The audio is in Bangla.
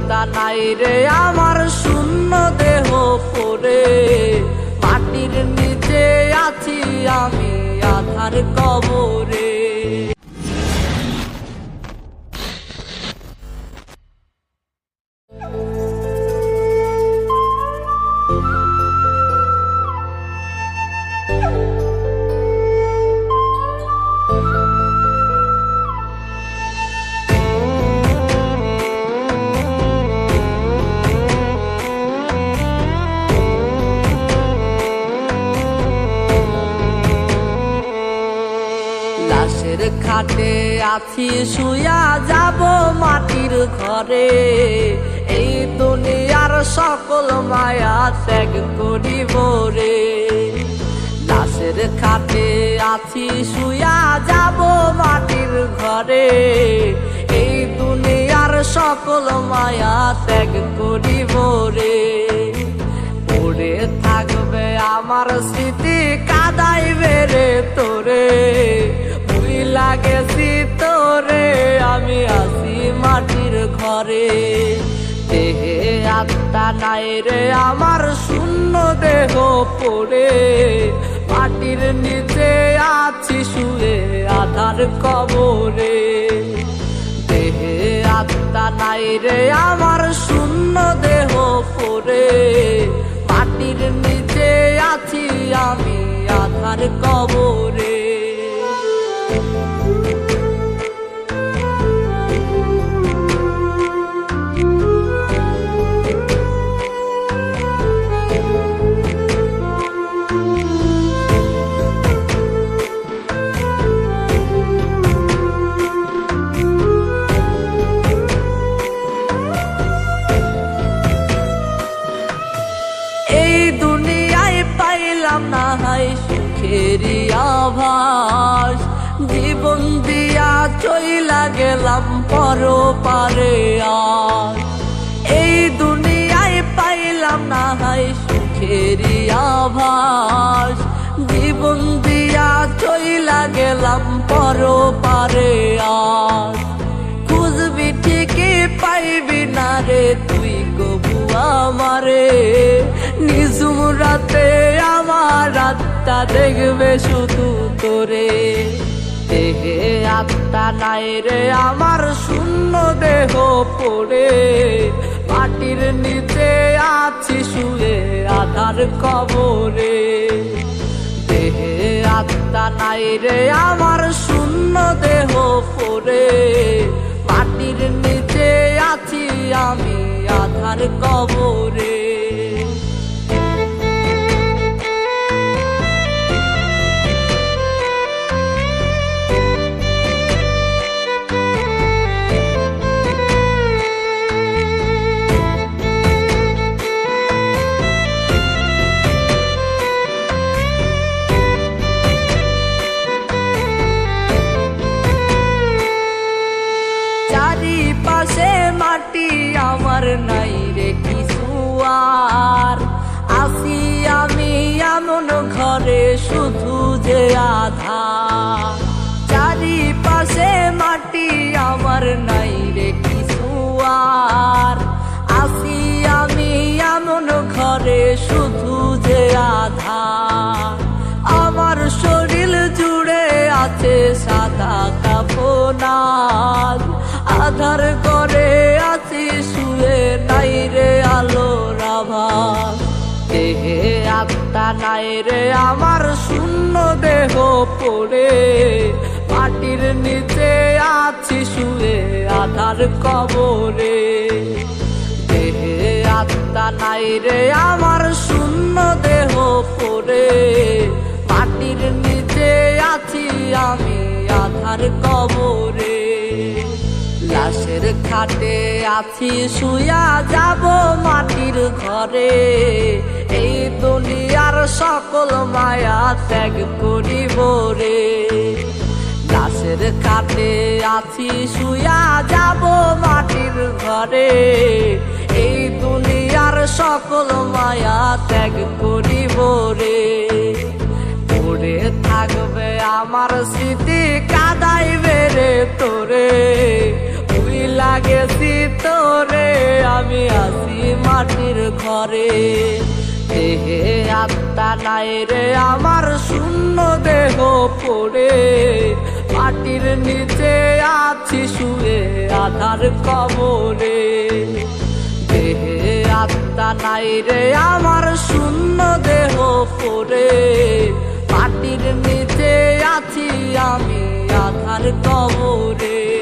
আত্মা নাই রে আমার শূন্য দেহ পড়ে, মাটির নিচে আছি আমি আধার কবরে। লাশের খাটে আছি শুয়া যাব মাটির ঘরে, এই দুনিয়ার সকল মায়া ত্যাগ করিব রে। লাশের খাটে আছি শুয়া যাব মাটির ঘরে, এই দুনিয়ার সকল মায়া ত্যাগ করিব রে। পড়ে থাকবে আমার স্মৃতি কাঁদাইবে রে তোরে, লাগেছি তোরে আমি আছি মাটির ঘরে। দেহে আত্মা নাই রে আমার শূন্য দেহ পড়ে, মাটির নিচে আছি শুয়ে আধার কবরে। দেহে আত্মা নাই রে আমার শূন্য দেহ পড়ে, মাটির নিচে আছি আমি আধার কবরে। না হয় সুখেরই আভাস, জীবন দিয়া চইলা গেলাম পরপারে আজ। এই দুনিয়ায় পাইলাম না হয় সুখেরই আভাস, জীবন দিয়া চইলা গেলাম পরপারে আজ। খুঁজবি ঠিকই পাইবি না রে তুই কবু আমারে, নিঝুম রাতে আমার আত্মা দেখবে শুধু তোরে। দেহে আত্মা নাই রে আমার শূন্য দেহ পড়ে, মাটির নিচে আছি শুয়ে আধার কবরে। দেহে আত্মা নাই রে আমার শূন্য দেহ পড়ে, মাটির নিচে আছি আমি আধার কবরে। চারিপাশে মাটি আমার নাই রে কিছু আর, আসি আমি এমন ঘরে শুধু যে আধার। চারিপাশে মাটি আমার নাই রে কিছু আর, আসি আমি এমন ঘরে শুধু যে আধার। আমার শরীর জুড়ে আছে সাদা কাফনার, আধার করে আছি শুয়ে নাই রে আলোর আভাস। দেহে আত্মা নাই রে আমার শূন্য দেহ পড়ে, মাটির নিচে আছি শুয়ে আধার কবরে। দেহে আত্মা নাই রে আমার শূন্য দেহ পড়ে, মাটির নিচে আছি আমি আধার কবরে। লাশের খাটে আছি শুয়া যাব মাটির ঘরে, এই দুনিয়ার সকল মায়া ত্যাগ করিব রে। লাশের খাটে আছি শুয়া যাব মাটির ঘরে, এই দুনিয়ার সকল মায়া ত্যাগ করিব রে। পড়ে থাকবে আমার স্মৃতি কাঁদাইবে রে তোরে, লাগেছি তোরে, আমি আছি মাটির ঘরে। দেহে আত্মা নাই রে আমার, শূন্য দেহ পড়ে, মাটির নিচে আছি শুয়ে আধার কবরে। দেহে আত্মা নাই রে আমার, শূন্য দেহ পড়ে, মাটির নিচে আছি আমি আধার কবরে।